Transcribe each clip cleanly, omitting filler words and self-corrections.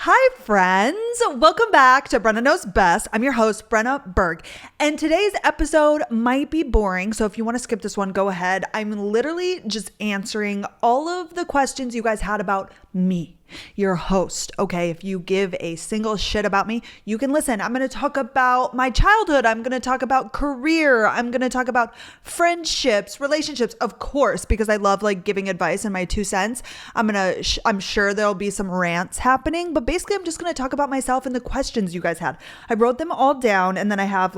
Hi, friends. Welcome back to Brenna Knows Best. I'm your host, Brenna Berg. And today's episode might be boring, so if you want to skip this one, go ahead. I'm literally just answering all of the questions you guys had about me, your host. Okay, if you give a single shit about me, you can listen. I'm going to talk about my childhood. I'm going to talk about career. I'm going to talk about friendships, relationships, of course, because I love giving advice and my 2 cents. I'm sure there'll be some rants happening, but basically I'm just going to talk about myself and the questions you guys had. I wrote them all down, and then I have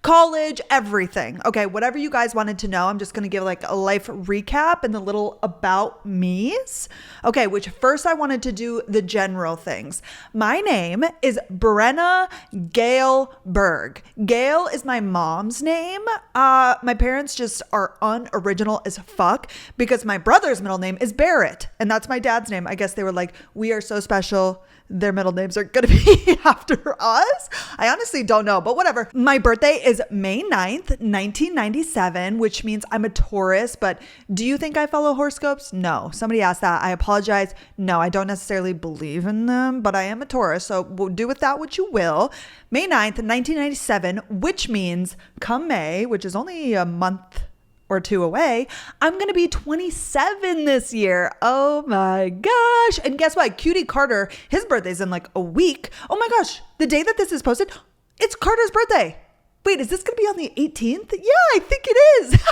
college, everything. Okay, whatever you guys wanted to know, I'm just going to give a life recap and the little about me's. Okay, which first I wanted to do the general things. My name is Brenna Gail Berg. Gail is my mom's name. My parents just are unoriginal as fuck because my brother's middle name is Barrett, and that's my dad's name. I guess they were like, we are so special, their middle names are going to be after us. I honestly don't know, but whatever. My birthday is May 9th, 1997, which means I'm a Taurus, but do you think I follow horoscopes? No. Somebody asked that. I apologize. No, I don't necessarily believe in them, but I am a Taurus, so we'll do with that what you will. May 9th, 1997, which means come May, which is only a month or 2 away, I'm going to be 27 this year. Oh my gosh. And guess what? Cutie Carter, his birthday's in a week. Oh my gosh. The day that this is posted, it's Carter's birthday. Wait, is this going to be on the 18th? Yeah, I think it is.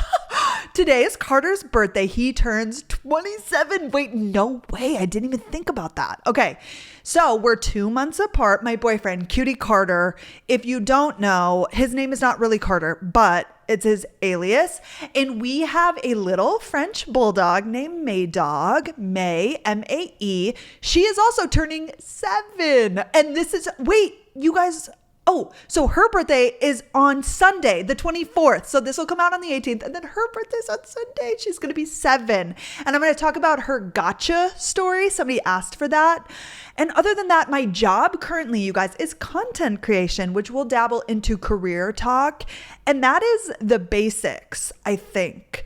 Today is Carter's birthday. He turns 27. Wait, no way. I didn't even think about that. Okay, so we're 2 months apart. My boyfriend, Cutie Carter, if you don't know, his name is not really Carter, but it's his alias. And we have a little French bulldog named Maydog, May, M-A-E. She is also turning 7. And this is, wait, you guys... Oh, so her birthday is on Sunday, the 24th. So this will come out on the 18th. And then her birthday's on Sunday. She's going to be 7. And I'm going to talk about her gotcha story. Somebody asked for that. And other than that, my job currently, you guys, is content creation, which will dabble into career talk. And that is the basics, I think.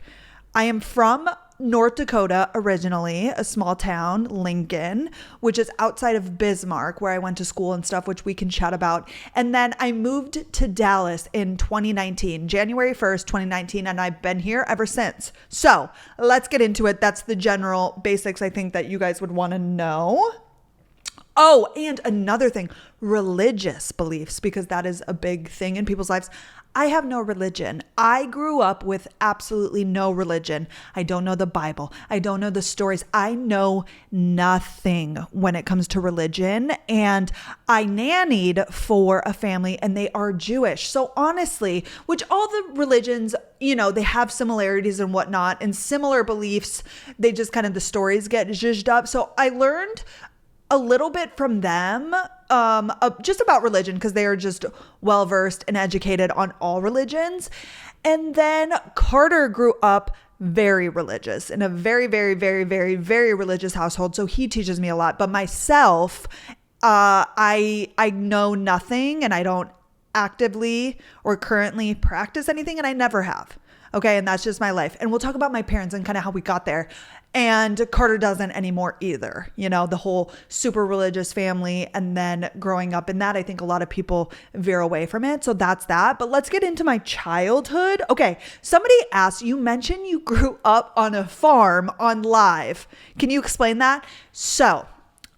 I am from North Dakota originally, a small town, Lincoln, which is outside of Bismarck, where I went to school and stuff, which we can chat about. And then I moved to Dallas in 2019, January 1st, 2019, and I've been here ever since. So let's get into it. That's the general basics I think that you guys would want to know. Oh, and another thing, religious beliefs, because that is a big thing in people's lives. I have no religion. I grew up with absolutely no religion. I don't know the Bible. I don't know the stories. I know nothing when it comes to religion. And I nannied for a family and they are Jewish. So honestly, which all the religions, they have similarities and whatnot and similar beliefs. They just kind of, the stories get zhuzhed up. So I learned a little bit from them, just about religion, because they are just well-versed and educated on all religions. And then Carter grew up very religious in a very, very, very, very, very religious household. So he teaches me a lot. But myself, I know nothing, and I don't actively or currently practice anything, and I never have. Okay, and that's just my life. And we'll talk about my parents and kind of how we got there. And Carter doesn't anymore either. The whole super religious family, and then growing up in that, I think a lot of people veer away from it. So that's that. But let's get into my childhood. Okay, somebody asked, you mentioned you grew up on a farm on live. Can you explain that? So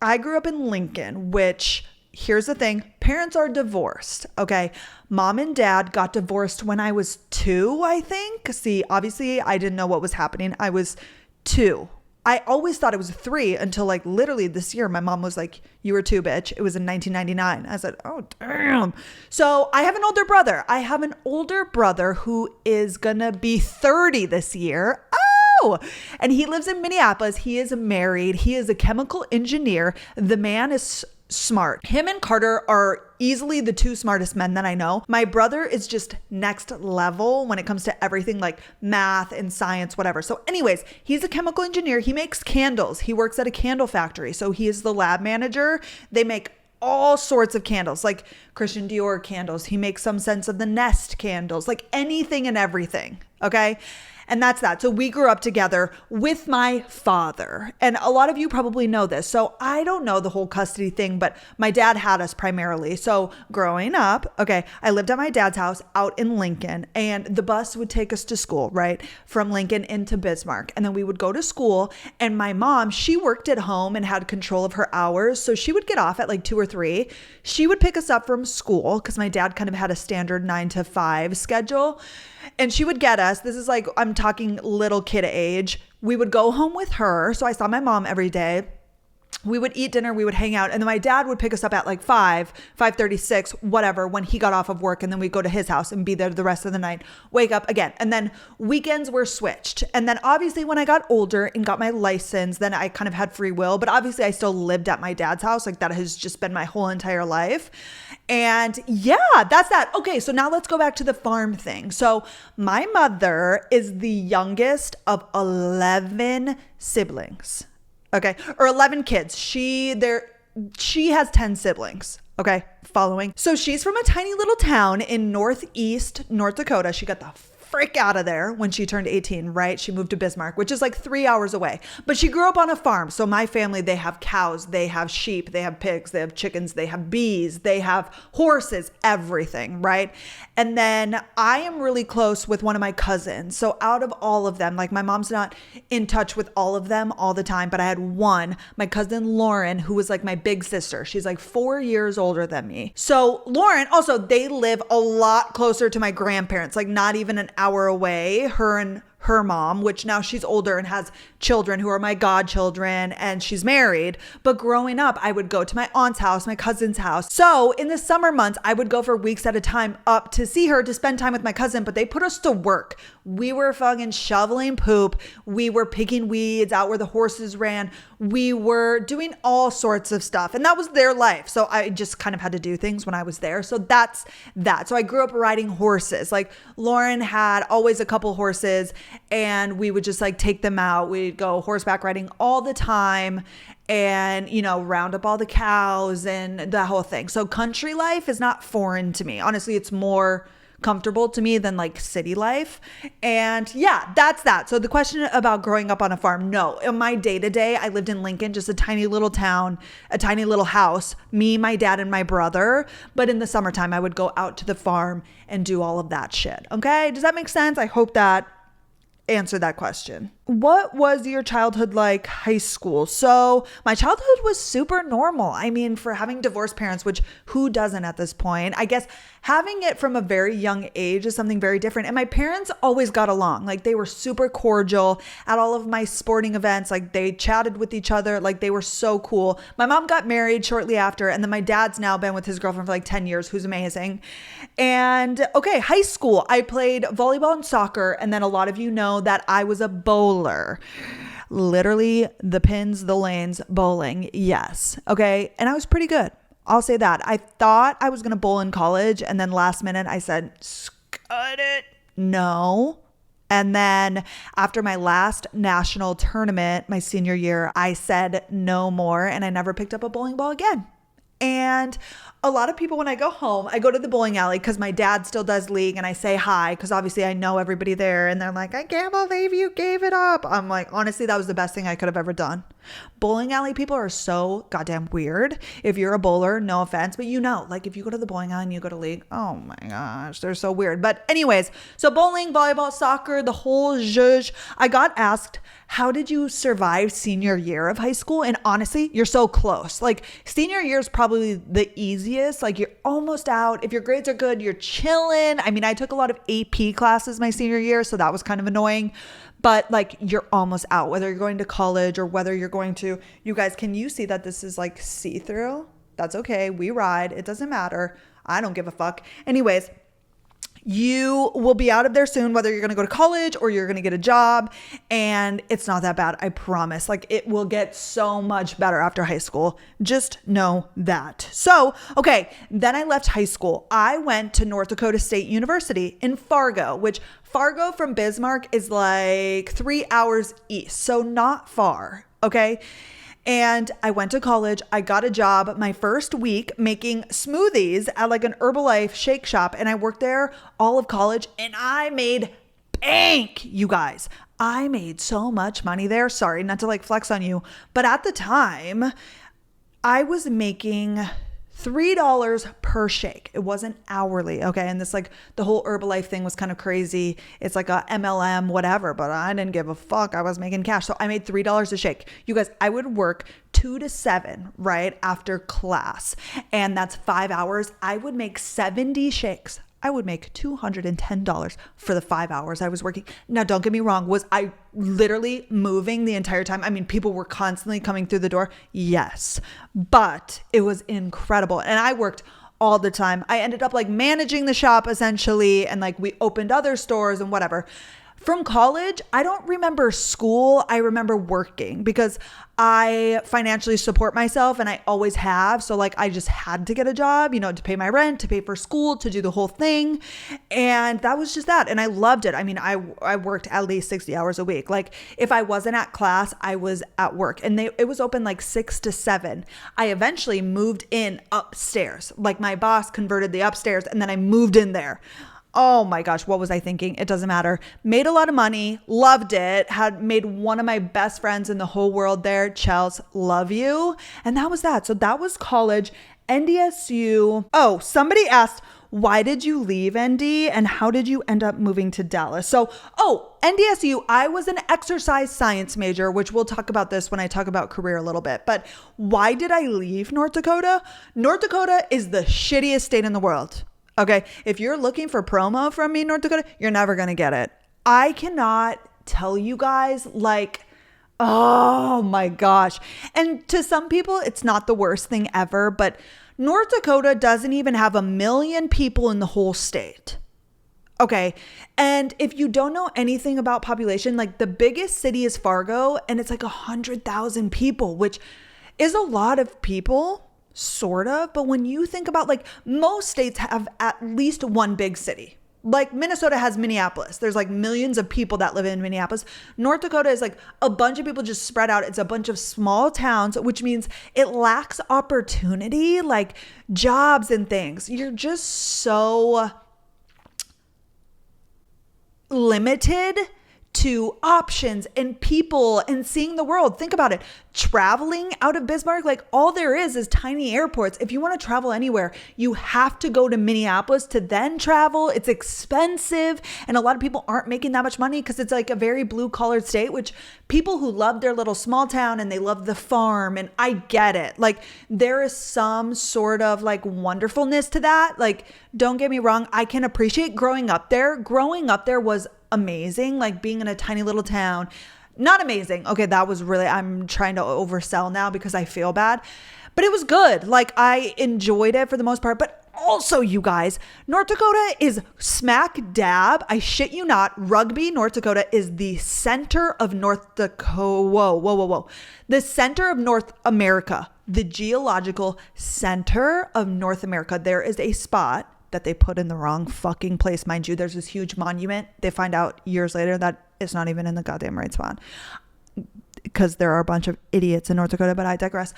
I grew up in Lincoln, which... Here's the thing. Parents are divorced. Okay. Mom and dad got divorced when I was 2, I think. See, obviously I didn't know what was happening. I was 2. I always thought it was 3 until literally this year. My mom was like, you were 2, bitch. It was in 1999. I said, oh, damn. So I have an older brother. I have an older brother who is going to be 30 this year. And he lives in Minneapolis. He is married. He is a chemical engineer. The man is smart. Him and Carter are easily the 2 smartest men that I know. My brother is just next level when it comes to everything like math and science, whatever. So anyways, he's a chemical engineer. He makes candles. He works at a candle factory. So he is the lab manager. They make all sorts of candles, like Christian Dior candles. He makes some sense of the Nest candles, like anything and everything. Okay. And that's that. So we grew up together with my father. And a lot of you probably know this. So I don't know the whole custody thing, but my dad had us primarily. So growing up, okay, I lived at my dad's house out in Lincoln, and the bus would take us to school, right? From Lincoln into Bismarck. And then we would go to school, and my mom, she worked at home and had control of her hours. So she would get off at like 2 or 3. She would pick us up from school because my dad kind of had a standard 9 to 5 schedule. And she would get us, this is like, I'm talking little kid age. We would go home with her. So I saw my mom every day. We would eat dinner, we would hang out, and then my dad would pick us up at like 5:36, whatever, when he got off of work, and then we'd go to his house and be there the rest of the night, wake up again. And then weekends were switched. And then obviously when I got older and got my license, then I kind of had free will, but obviously I still lived at my dad's house. Like that has just been my whole entire life. And yeah, that's that. Okay, so now let's go back to the farm thing. So my mother is the youngest of 11 siblings. Okay. Or 11 kids. She has 10 siblings. Okay. Following. So she's from a tiny little town in northeast North Dakota. She got the frick out of there when she turned 18, right? She moved to Bismarck, which is like 3 hours away. But she grew up on a farm. So my family, they have cows, they have sheep, they have pigs, they have chickens, they have bees, they have horses, everything, right? And then I am really close with one of my cousins. So out of all of them, like my mom's not in touch with all of them all the time, but I had one, my cousin Lauren, who was like my big sister. She's like 4 years older than me. So Lauren, also, they live a lot closer to my grandparents, like not even an hour away, her and her mom, which now she's older and has children who are my godchildren, and she's married. But growing up, I would go to my aunt's house, my cousin's house. So in the summer months, I would go for weeks at a time up to see her, to spend time with my cousin, but they put us to work. We were fucking shoveling poop. We were picking weeds out where the horses ran. We were doing all sorts of stuff, and that was their life. So I just kind of had to do things when I was there. So that's that. So I grew up riding horses. Like Lauren had always a couple horses, and we would just like take them out. We'd go horseback riding all the time and, you know, round up all the cows and the whole thing. So country life is not foreign to me. Honestly, it's more comfortable to me than like city life. And yeah, that's that. So the question about growing up on a farm, no. In my day-to-day, I lived in Lincoln, just a tiny little town, a tiny little house, me, my dad, and my brother. But in the summertime, I would go out to the farm and do all of that shit. Okay? Does that make sense? I hope that answered that question. What was your childhood like high school? So my childhood was super normal. I mean, for having divorced parents, which who doesn't at this point? I guess having it from a very young age is something very different. And my parents always got along. Like they were super cordial at all of my sporting events. Like they chatted with each other. Like they were so cool. My mom got married shortly after. And then my dad's now been with his girlfriend for like 10 years, who's amazing. And okay, high school, I played volleyball and soccer. And then a lot of you know that I was a bowler. Literally the pins, the lanes, bowling. Yes. Okay. And I was pretty good. I'll say that. I thought I was going to bowl in college, and then last minute I said, "Scut it. No." And then after my last national tournament, my senior year, I said no more, and I never picked up a bowling ball again. And a lot of people, when I go home, I go to the bowling alley because my dad still does league, and I say hi because obviously I know everybody there, and they're like, "I can't believe you gave it up." I'm like, honestly, that was the best thing I could have ever done. Bowling alley people are so goddamn weird. If you're a bowler, no offense, but you know, like if you go to the bowling alley and you go to league, oh my gosh, they're so weird. But anyways, so bowling, volleyball, soccer, the whole zhuzh. I got asked, how did you survive senior year of high school? And honestly, you're so close. Like senior year is probably the easiest. Like you're almost out. If your grades are good, you're chilling. I mean, I took a lot of AP classes my senior year, so that was kind of annoying. But like you're almost out, whether you're going to college or whether you're going to, you guys, can you see that this is like see-through? That's okay. We ride. It doesn't matter. I don't give a fuck. Anyways, you will be out of there soon, whether you're going to go to college or you're going to get a job. And it's not that bad. I promise. Like it will get so much better after high school. Just know that. So, okay. Then I left high school. I went to North Dakota State University in Fargo, which Fargo from Bismarck is like 3 hours east. So not far. Okay. And I went to college. I got a job my first week making smoothies at like an Herbalife shake shop. And I worked there all of college, and I made bank, you guys. I made so much money there. Sorry, not to like flex on you, but at the time I was making $3 per shake. It wasn't hourly. Okay. And this like the whole Herbalife thing was kind of crazy. It's like a MLM, whatever, but I didn't give a fuck. I was making cash. So I made $3 a shake. You guys, I would work 2 to 7 right after class. And that's 5 hours. I would make 70 shakes. I would make $210 for the 5 hours I was working. Now, don't get me wrong. Was I literally moving the entire time? I mean, people were constantly coming through the door. Yes, but it was incredible. And I worked all the time. I ended up like managing the shop essentially. And like we opened other stores and whatever. From college, I don't remember school. I remember working because I financially support myself and I always have. So like I just had to get a job, you know, to pay my rent, to pay for school, to do the whole thing. And that was just that. And I loved it. I mean, I worked at least 60 hours a week. Like if I wasn't at class, I was at work and it was open like 6 to 7. I eventually moved in upstairs. Like my boss converted the upstairs and then I moved in there. Oh my gosh, what was I thinking? It doesn't matter. Made a lot of money, loved it, had made one of my best friends in the whole world there. Chels, love you. And that was that. So that was college. NDSU. Oh, somebody asked, why did you leave ND and how did you end up moving to Dallas? So, NDSU, I was an exercise science major, which we'll talk about this when I talk about career a little bit. But why did I leave North Dakota? North Dakota is the shittiest state in the world. Okay, if you're looking for promo from me, North Dakota, you're never going to get it. I cannot tell you guys like, oh my gosh. And to some people, it's not the worst thing ever, but North Dakota doesn't even have 1 million people in the whole state. Okay, and if you don't know anything about population, like the biggest city is Fargo and it's like 100,000 people, which is a lot of people. Sort of. But when you think about like most states have at least one big city. Like Minnesota has Minneapolis. There's like millions of people that live in Minneapolis. North Dakota is like a bunch of people just spread out. It's a bunch of small towns, which means it lacks opportunity, like jobs and things. You're just so limited to options and people and seeing the world. Think about it. Traveling out of Bismarck, like all there is tiny airports. If you want to travel anywhere, you have to go to Minneapolis to then travel. It's expensive. And a lot of people aren't making that much money because it's like a very blue collar state, which people who love their little small town and they love the farm. And I get it. Like there is some sort of like wonderfulness to that. Like, don't get me wrong. I can appreciate growing up there. Growing up there was amazing. Like being in a tiny little town, not amazing. Okay. That was really, I'm trying to oversell now because I feel bad, but it was good. Like I enjoyed it for the most part, but also you guys, North Dakota is smack dab. I shit you not. Rugby, North Dakota is the center of North Dakota. Whoa. The center of North America, the geological center of North America. There is a spot that they put in the wrong fucking place. Mind you, there's this huge monument. They find out years later that it's not even in the goddamn right spot because there are a bunch of idiots in North Dakota, but I digress.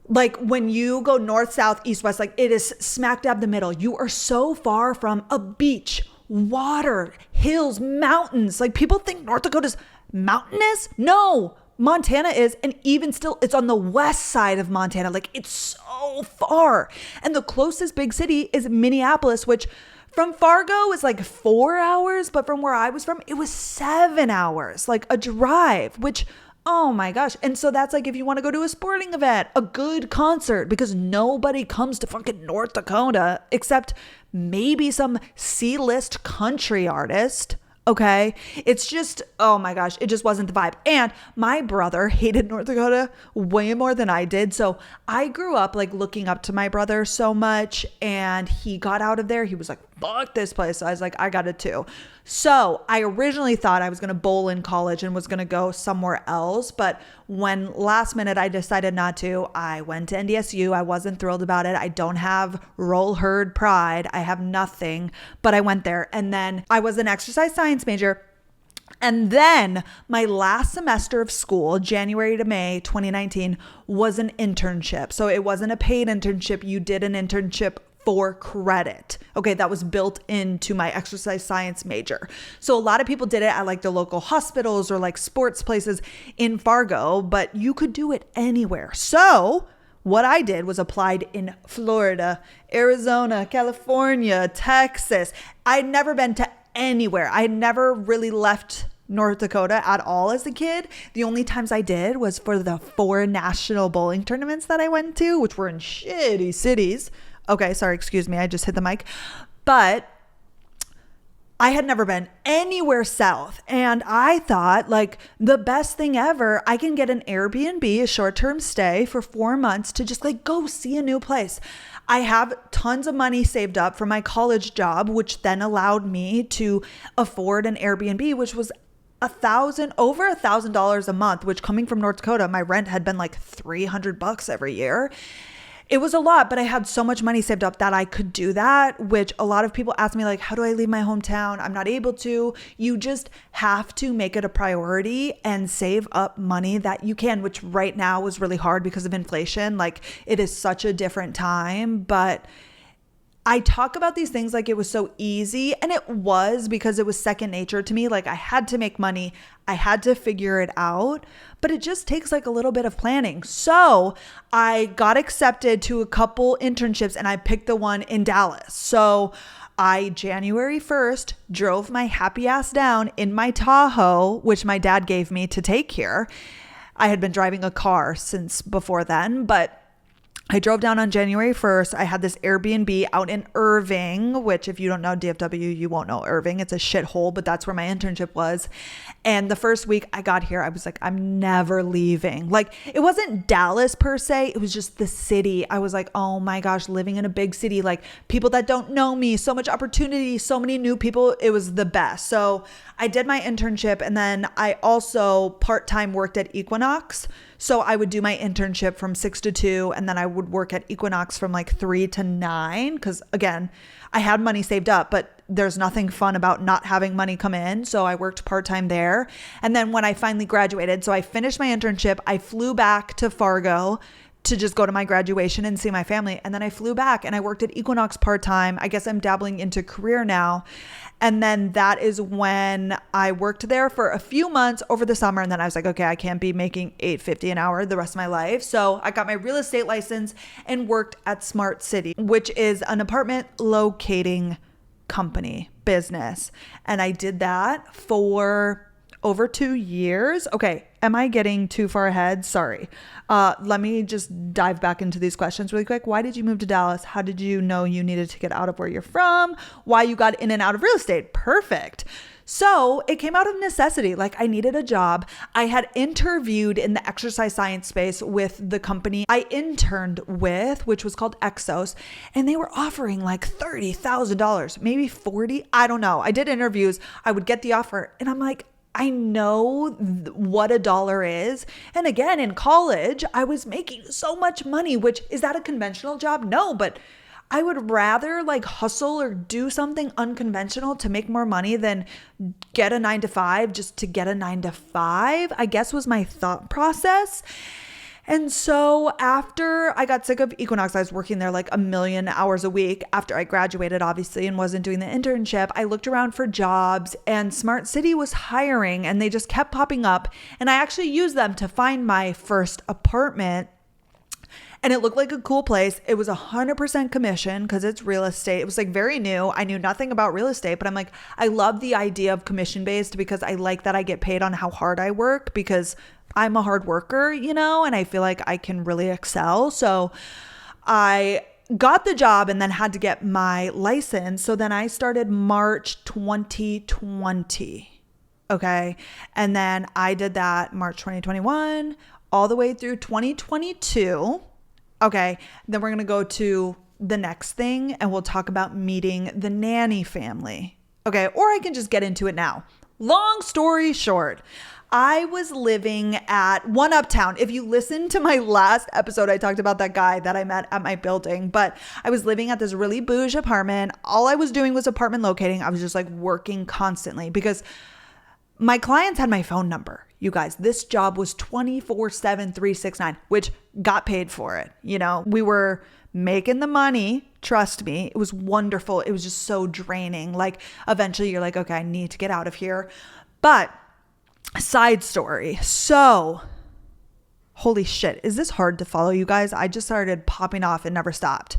Like when you go north, south, east, west, like it is smack dab the middle. You are so far from a beach, water, hills, mountains. Like people think North Dakota's mountainous. No, Montana is, and even still, it's on the west side of Montana. Like it's so far. And the closest big city is Minneapolis, which from Fargo is like 4 hours, but from where I was from, it was 7 hours, like a drive, which, oh my gosh. And so that's like if you want to go to a sporting event, a good concert, because nobody comes to fucking North Dakota except maybe some C-list country artist. Okay. It's just, oh my gosh, it just wasn't the vibe. And my brother hated North Dakota way more than I did. So I grew up like looking up to my brother so much, and he got out of there. He was like, fuck this place. So I was like, I got it too. So I originally thought I was going to bowl in college and was going to go somewhere else. But when last minute I decided not to, I went to NDSU. I wasn't thrilled about it. I don't have roll herd pride. I have nothing, but I went there. And then I was an exercise science major. And then my last semester of school, January to May 2019, was an internship. So it wasn't a paid internship. You did an internship for credit. Okay, that was built into my exercise science major. So a lot of people did it at like the local hospitals or like sports places in Fargo, but you could do it anywhere. So what I did was applied in Florida, Arizona, California, Texas. I'd never been to anywhere. I had never really left North Dakota at all as a kid. The only times I did was for the 4 national bowling tournaments that I went to, which were in shitty cities. Okay, sorry, excuse me. I just hit the mic. But I had never been anywhere south. And I thought like the best thing ever, I can get an Airbnb, a short-term stay for 4 months to just like go see a new place. I have tons of money saved up for my college job, which then allowed me to afford an Airbnb, which was over $1,000 a month, which coming from North Dakota, my rent had been like $300 every year. It was a lot, but I had so much money saved up that I could do that, which a lot of people ask me like, how do I leave my hometown? I'm not able to. You just have to make it a priority and save up money that you can, which right now is really hard because of inflation. Like it is such a different time, but I talk about these things like it was so easy, and it was because it was second nature to me. Like I had to make money. I had to figure it out, but it just takes like a little bit of planning. So I got accepted to a couple internships and I picked the one in Dallas. So I, January 1st, drove my happy ass down in my Tahoe, which my dad gave me to take here. I had been driving a car since before then, but I drove down on January 1st. I had this Airbnb out in Irving, which if you don't know DFW, you won't know Irving. It's a shithole, but that's where my internship was. And the first week I got here, I was like, I'm never leaving. Like it wasn't Dallas per se. It was just the city. I was like, oh my gosh, living in a big city, like people that don't know me, so much opportunity, so many new people. It was the best. So I did my internship, and then I also part-time worked at Equinox. So I would do my internship from 6 to 2, and then I would work at Equinox from like 3 to 9. Cause again, I had money saved up, but there's nothing fun about not having money come in. So I worked part-time there. And then when I finally graduated, so I finished my internship, I flew back to Fargo to just go to my graduation and see my family. And then I flew back and I worked at Equinox part-time. I guess I'm dabbling into career now. And then that is when I worked there for a few months over the summer. And then I was like, okay, I can't be making $8.50 an hour the rest of my life. So I got my real estate license and worked at Smart City, which is an apartment locating company business. And I did that for over 2 years. Okay. Am I getting too far ahead? Sorry. Let me just dive back into these questions really quick. Why did you move to Dallas? How did you know you needed to get out of where you're from? Why you got in and out of real estate? Perfect. So it came out of necessity. Like I needed a job. I had interviewed in the exercise science space with the company I interned with, which was called Exos, and they were offering like $30,000, maybe 40. I don't know. I did interviews. I would get the offer and I'm like, I know what a dollar is. And again, in college, I was making so much money, which is that a conventional job? No, but I would rather like hustle or do something unconventional to make more money than get a 9 to 5 just to get a 9 to 5, I guess was my thought process. And so after I got sick of Equinox, I was working there like a million hours a week after I graduated, obviously, and wasn't doing the internship. I looked around for jobs and Smart City was hiring and they just kept popping up. And I actually used them to find my first apartment. And it looked like a cool place. It was 100% commission because it's real estate. It was like very new. I knew nothing about real estate, but I'm like, I love the idea of commission based because I like that I get paid on how hard I work because I'm a hard worker, you know, and I feel like I can really excel. So I got the job and then had to get my license. So then I started March 2020. Okay. And then I did that March 2021 all the way through 2022. Okay. Then we're going to go to the next thing and we'll talk about meeting the nanny family. Okay. Or I can just get into it now. Long story short, I was living at One Uptown. If you listen to my last episode, I talked about that guy that I met at my building, but I was living at this really bougie apartment. All I was doing was apartment locating. I was just like working constantly because my clients had my phone number. You guys, this job was 24/7, 369, which got paid for it. You know, we were making the money. Trust me, it was wonderful. It was just so draining. Like eventually you're like, okay, I need to get out of here. But side story. So holy shit, is this hard to follow, you guys? I just started popping off and never stopped.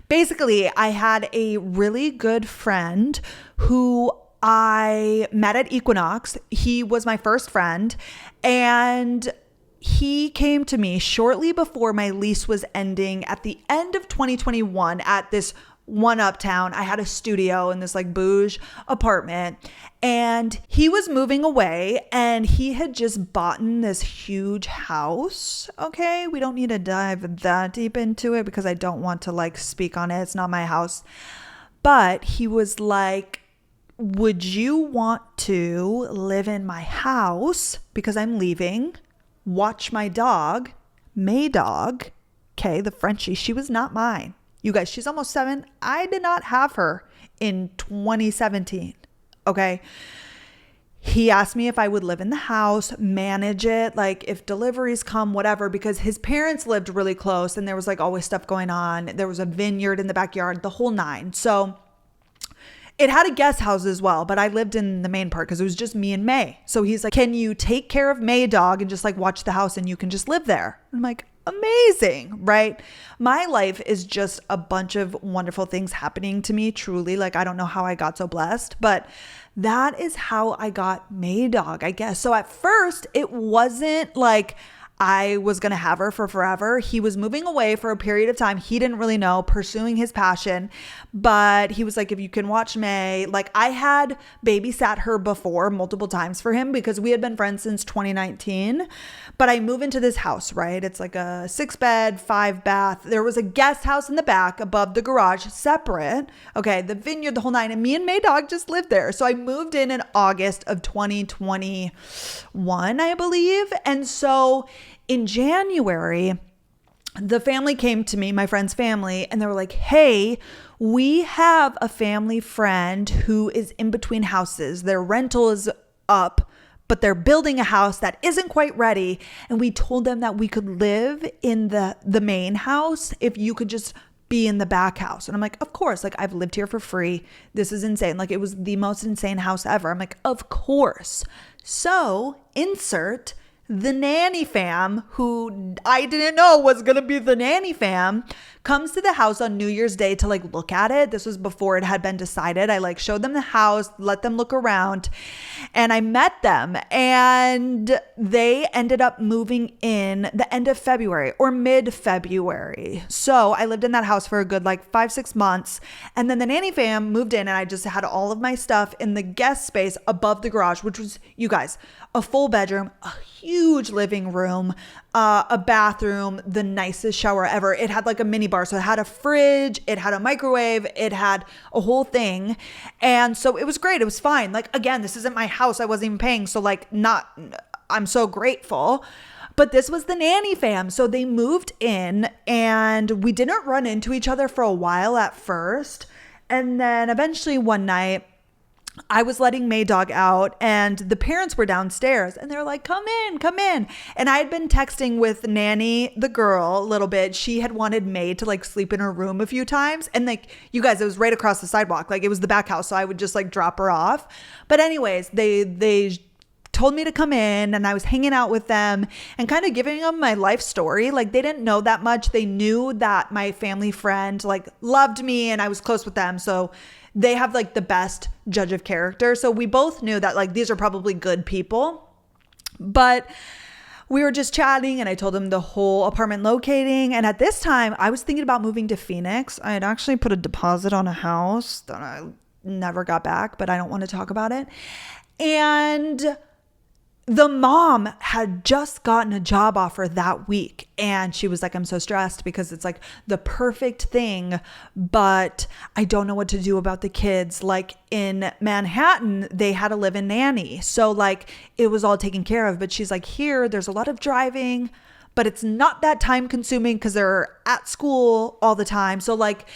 Basically, I had a really good friend who I met at Equinox. He was my first friend, and he came to me shortly before my lease was ending at the end of 2021 at this one uptown. I had a studio in this like bougie apartment, and he was moving away, and he had just bought this huge house. Okay, we don't need to dive that deep into it because I don't want to like speak on it. It's not my house. But he was like, would you want to live in my house because I'm leaving, watch my dog, May dog, okay, the Frenchie, she was not mine. You guys, she's almost 7. I did not have her in 2017. Okay. He asked me if I would live in the house, manage it, like if deliveries come, whatever, because his parents lived really close and there was like always stuff going on. There was a vineyard in the backyard, the whole nine. So it had a guest house as well, but I lived in the main part because it was just me and May. So he's like, can you take care of May dog and just like watch the house and you can just live there? I'm like, amazing, right? My life is just a bunch of wonderful things happening to me, truly. Like, I don't know how I got so blessed, but that is how I got May dog, I guess. So at first, it wasn't like I was going to have her for forever. He was moving away for a period of time. He didn't really know, pursuing his passion, but he was like, if you can watch May, like I had babysat her before multiple times for him because we had been friends since 2019, but I moved into this house, right? It's like a 6-bed, 5-bath. There was a guest house in the back above the garage, separate. Okay. The vineyard, the whole nine, and me and May dog just lived there. So I moved in August of 2021, I believe. And so in January, the family came to me, my friend's family, and they were like, hey, we have a family friend who is in between houses. Their rental is up, but they're building a house that isn't quite ready. And we told them that we could live in the main house if you could just be in the back house. And I'm like, of course, like I've lived here for free. This is insane. Like it was the most insane house ever. I'm like, of course. So insert the nanny fam, who I didn't know was going to be the nanny fam, comes to the house on New Year's Day to like look at it. This was before it had been decided. I like showed them the house, let them look around, and I met them, and they ended up moving in the end of February or mid-February. So I lived in that house for a good like 5-6 months. And then the nanny fam moved in, and I just had all of my stuff in the guest space above the garage, which was, you guys, a full bedroom, a huge living room, a bathroom, the nicest shower ever. It had like a mini bar. So it had a fridge, it had a microwave, it had a whole thing. And so it was great. It was fine. Like, again, this isn't my house. I wasn't even paying. So like I'm so grateful. But this was the nanny fam. So they moved in, and we didn't run into each other for a while at first. And then eventually one night, I was letting May dog out, and the parents were downstairs, and they're like, come in, come in. And I had been texting with Nanny, the girl, a little bit. She had wanted May to like sleep in her room a few times. And like, you guys, it was right across the sidewalk. Like it was the back house. So I would just like drop her off. But anyways, they told me to come in, and I was hanging out with them and kind of giving them my life story. Like they didn't know that much. They knew that my family friend like loved me and I was close with them. So they have like the best judge of character. So we both knew that like these are probably good people. But we were just chatting, and I told them the whole apartment locating. And at this time, I was thinking about moving to Phoenix. I had actually put a deposit on a house that I never got back, but I don't want to talk about it. And the mom had just gotten a job offer that week, and she was like, I'm so stressed because it's like the perfect thing, but I don't know what to do about the kids. Like in Manhattan, they had a live-in nanny. So like it was all taken care of, but she's like, here, there's a lot of driving, but it's not that time consuming because they're at school all the time. So like,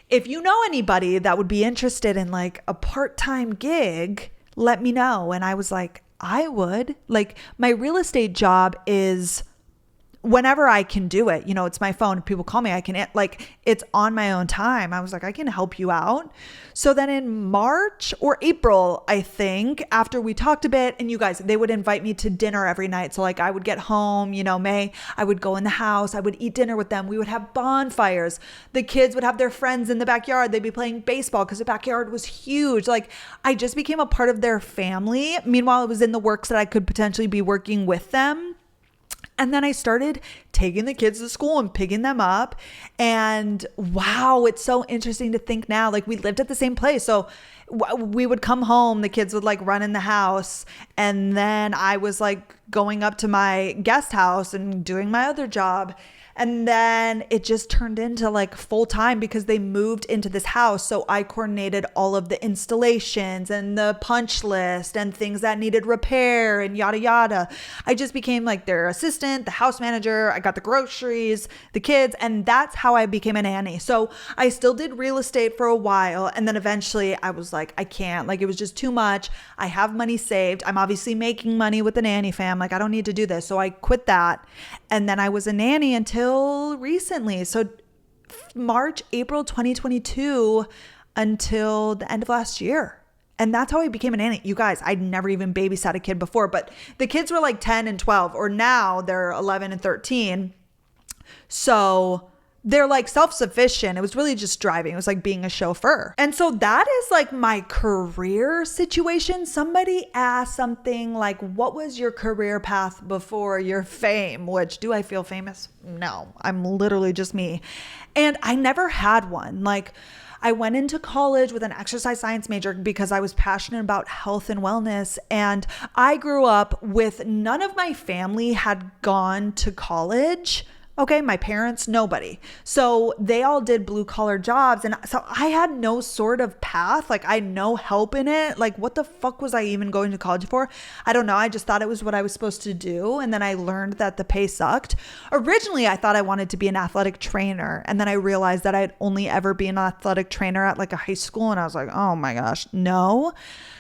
if you know anybody that would be interested in like a part-time gig, let me know. And I was like, I would. Like my real estate job is whenever I can do it, it's my phone. People call me, it's on my own time. I was like, I can help you out. So then in March or April, I think, after we talked a bit, and you guys, they would invite me to dinner every night. So like I would get home, May, I would go in the house, I would eat dinner with them. We would have bonfires. The kids would have their friends in the backyard. They'd be playing baseball because the backyard was huge. Like I just became a part of their family. Meanwhile, I was in the works that I could potentially be working with them. And then I started taking the kids to school and picking them up. And wow, it's so interesting to think now, like we lived at the same place. So we would come home, the kids would like run in the house. And then I was like going up to my guest house and doing my other job. And then it just turned into like full time because they moved into this house. So I coordinated all of the installations and the punch list and things that needed repair and yada, yada. I just became like their assistant, the house manager. I got the groceries, the kids, and that's how I became a nanny. So I still did real estate for a while. And then eventually I was like, I can't, like it was just too much. I have money saved. I'm obviously making money with the nanny fam. Like I don't need to do this. So I quit that. And then I was a nanny until recently. So March, April 2022 until the end of last year. And that's how I became a nanny. You guys, I'd never even babysat a kid before, but the kids were like 10 and 12, or now they're 11 and 13. So they're like self-sufficient. It was really just driving. It was like being a chauffeur. And so that is like my career situation. Somebody asked something like, what was your career path before your fame? Which, do I feel famous? No, I'm literally just me. And I never had one. Like I went into college with an exercise science major because I was passionate about health and wellness. And I grew up with none of my family had gone to college. Okay, my parents, nobody. So they all did blue collar jobs. And so I had no sort of path. Like I had no help in it. Like what the fuck was I even going to college for? I don't know. I just thought it was what I was supposed to do. And then I learned that the pay sucked. Originally, I thought I wanted to be an athletic trainer. And then I realized that I'd only ever be an athletic trainer at like a high school. And I was like, oh my gosh, no.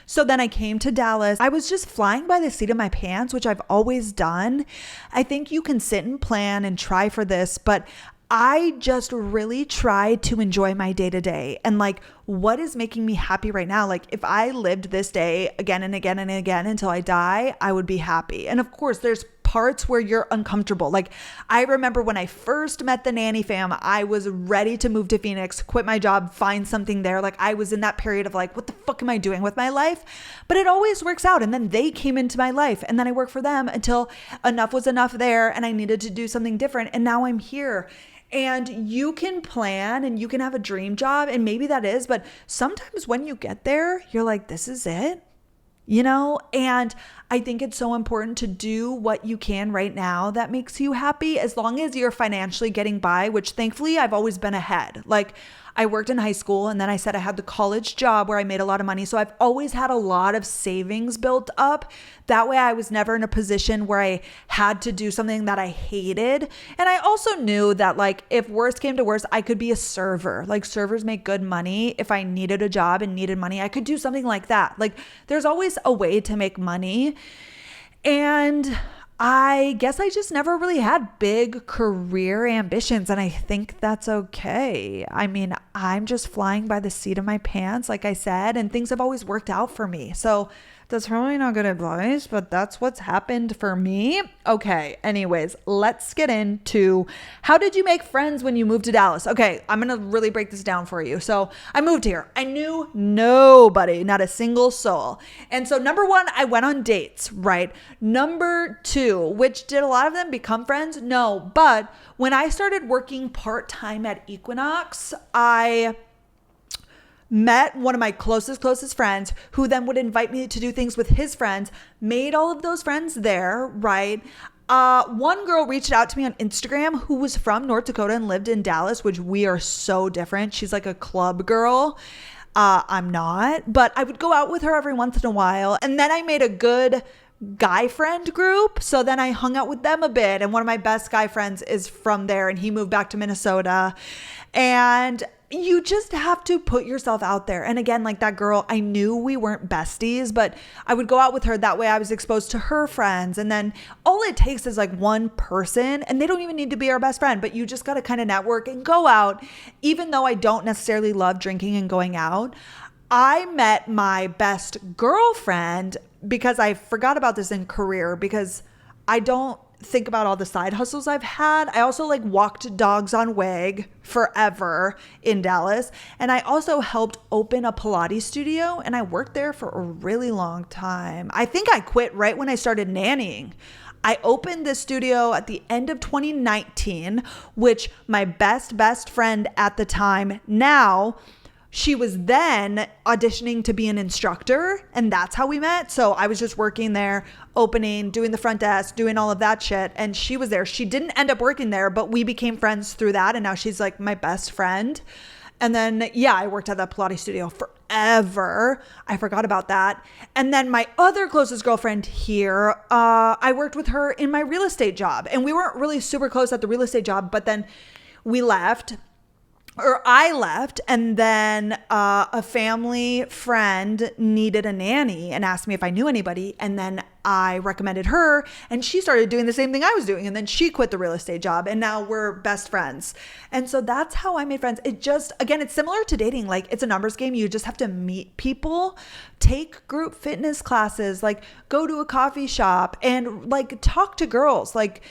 So then I came to Dallas. I was just flying by the seat of my pants, which I've always done. I think you can sit and plan and try for this, but I just really tried to enjoy my day to day and like what is making me happy right now. Like if I lived this day again and again and again until I die, I would be happy. And of course, there's parts where you're uncomfortable. Like I remember when I first met the nanny fam, I was ready to move to Phoenix, quit my job, find something there. Like I was in that period of like, what the fuck am I doing with my life? But it always works out. And then they came into my life and then I worked for them until enough was enough there and I needed to do something different. And now I'm here. And you can plan and you can have a dream job and maybe that is, but sometimes when you get there, you're like, this is it. And I think it's so important to do what you can right now that makes you happy, as long as you're financially getting by, which thankfully I've always been ahead. Like I worked in high school and then I said I had the college job where I made a lot of money. So I've always had a lot of savings built up. That way I was never in a position where I had to do something that I hated. And I also knew that like if worst came to worst, I could be a server. Like servers make good money. If I needed a job and needed money, I could do something like that. Like there's always a way to make money. And I guess I just never really had big career ambitions, and I think that's okay. I mean, I'm just flying by the seat of my pants, like I said, and things have always worked out for me. So that's probably not good advice, but that's what's happened for me. Okay, anyways, let's get into how did you make friends when you moved to Dallas? Okay, I'm going to really break this down for you. So I moved here. I knew nobody, not a single soul. And so number one, I went on dates, right? Number two, which did a lot of them become friends? No, but when I started working part-time at Equinox, I met one of my closest friends who then would invite me to do things with his friends, made all of those friends there, right? One girl reached out to me on Instagram who was from North Dakota and lived in Dallas, which we are so different. She's like a club girl. I'm not, but I would go out with her every once in a while. And then I made a good guy friend group. So then I hung out with them a bit. And one of my best guy friends is from there and he moved back to Minnesota. And you just have to put yourself out there. And again, like that girl, I knew we weren't besties, but I would go out with her. That way I was exposed to her friends. And then all it takes is like one person, and they don't even need to be our best friend, but you just got to kind of network and go out. Even though I don't necessarily love drinking and going out, I met my best girlfriend because I forgot about this in career, because I don't think about all the side hustles I've had. I also like walked dogs on WAG forever in Dallas. And I also helped open a Pilates studio, and I worked there for a really long time. I think I quit right when I started nannying. I opened this studio at the end of 2019, which my best friend at the time, now, she was then auditioning to be an instructor, and that's how we met. So I was just working there, opening, doing the front desk, doing all of that shit. And she was there. She didn't end up working there, but we became friends through that. And now she's like my best friend. And then, yeah, I worked at that Pilates studio forever. I forgot about that. And then my other closest girlfriend here, I worked with her in my real estate job. And we weren't really super close at the real estate job, but then we left. Or I left, and then a family friend needed a nanny and asked me if I knew anybody. And then I recommended her, and she started doing the same thing I was doing. And then she quit the real estate job, and now we're best friends. And so that's how I made friends. It just, again, it's similar to dating. Like, it's a numbers game. You just have to meet people, take group fitness classes, like go to a coffee shop and like talk to girls. Like,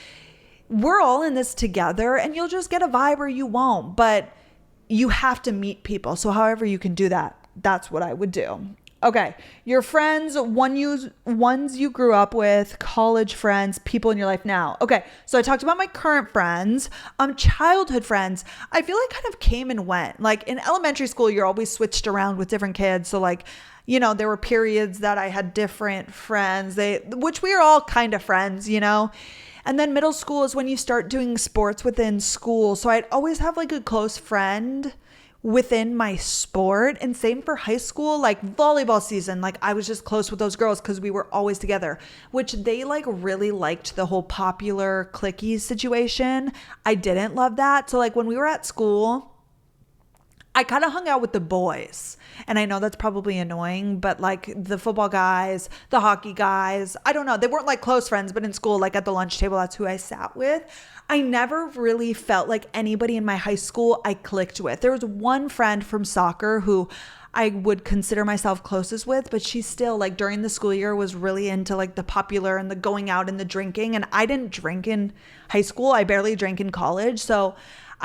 we're all in this together, and you'll just get a vibe or you won't. But you have to meet people. So however you can do that, that's what I would do. Okay. Your friends, ones you grew up with, college friends, people in your life now. Okay. So I talked about my current friends, childhood friends. I feel like kind of came and went. Like in elementary school, you're always switched around with different kids. So like, you know, there were periods that I had different friends, which we are all kind of friends, you know. And then middle school is when you start doing sports within school. So I'd always have like a close friend within my sport. And same for high school, like volleyball season. Like I was just close with those girls because we were always together, which they like really liked the whole popular cliquey situation. I didn't love that. So like when we were at school, I kind of hung out with the boys. And I know that's probably annoying, but like the football guys, the hockey guys, I don't know. They weren't like close friends, but in school, like at the lunch table, that's who I sat with. I never really felt like anybody in my high school I clicked with. There was one friend from soccer who I would consider myself closest with, but she still like during the school year was really into like the popular and the going out and the drinking. And I didn't drink in high school. I barely drank in college. So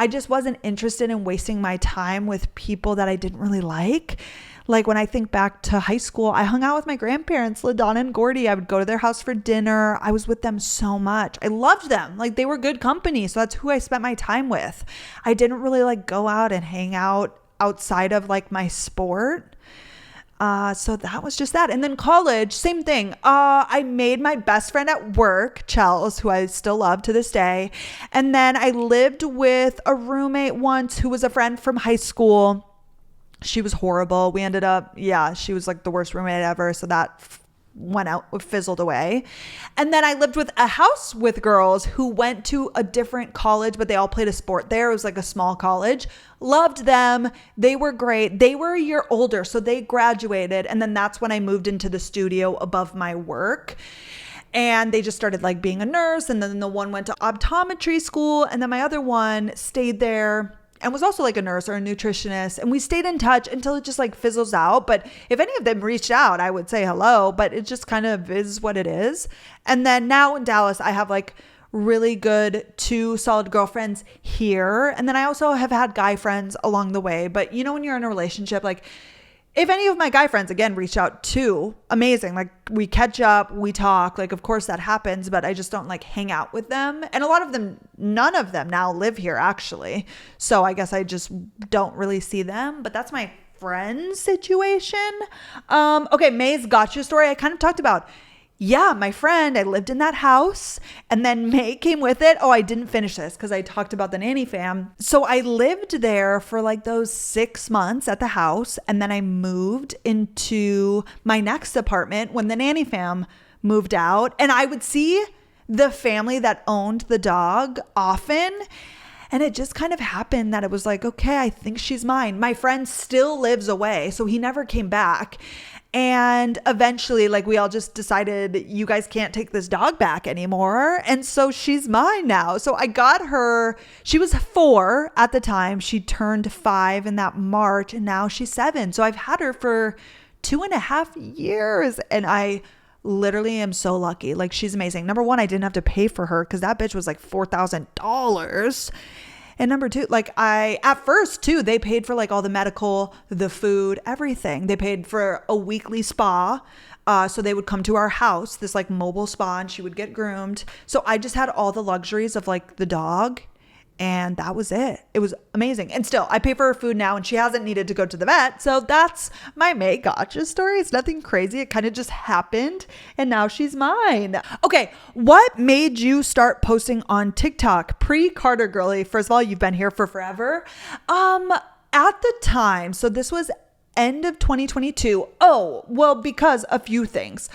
I just wasn't interested in wasting my time with people that I didn't really like. Like when I think back to high school, I hung out with my grandparents, LaDonna and Gordy. I would go to their house for dinner. I was with them so much. I loved them. Like they were good company. So that's who I spent my time with. I didn't really like go out and hang out outside of like my sport. So that was just that. And then college, same thing. I made my best friend at work, Chels, who I still love to this day. And then I lived with a roommate once who was a friend from high school. She was horrible. We ended up, she was like the worst roommate ever. So that fizzled away. And then I lived with a house with girls who went to a different college, but they all played a sport there. It was like a small college. Loved them. They were great. They were a year older, so they graduated. And then that's when I moved into the studio above my work. And they just started like being a nurse. And then the one went to optometry school. And then my other one stayed there and was also like a nurse or a nutritionist. And we stayed in touch until it just like fizzles out. But if any of them reached out, I would say hello, but it just kind of is what it is. And then now in Dallas, I have like really good 2 solid girlfriends here. And then I also have had guy friends along the way. But you know, when you're in a relationship, like if any of my guy friends, again, reach out too, amazing. Like we catch up, we talk, like, of course that happens, but I just don't like hang out with them. And a lot of them, none of them now live here actually. So I guess I just don't really see them, but that's my friend situation. Okay. May's gotcha story. I kind of talked about, my friend, I lived in that house and then May came with it. Oh, I didn't finish this because I talked about the nanny fam. So I lived there for like those 6 months at the house. And then I moved into my next apartment when the nanny fam moved out. And I would see the family that owned the dog often. And it just kind of happened that it was like, okay, I think she's mine. My friend still lives away, so he never came back. And eventually, like, we all just decided, you guys can't take this dog back anymore. And so she's mine now. So I got her, she was 4 at the time. She turned 5 in that March, and now she's 7. So I've had her for 2.5 years, and I literally am so lucky. Like, she's amazing. Number one, I didn't have to pay for her because that bitch was like $4,000. And number two, like, at first too, they paid for like all the medical, the food, everything. They paid for a weekly spa. So they would come to our house, this like mobile spa, and she would get groomed. So I just had all the luxuries of like the dog, and that was it. It was amazing. And still, I pay for her food now, and she hasn't needed to go to the vet. So that's my May Gotcha story. It's nothing crazy. It kind of just happened, and now she's mine. Okay, what made you start posting on TikTok? Pre-Carter girly. First of all, you've been here for forever. At the time, so this was end of 2022. Oh, well, because a few things.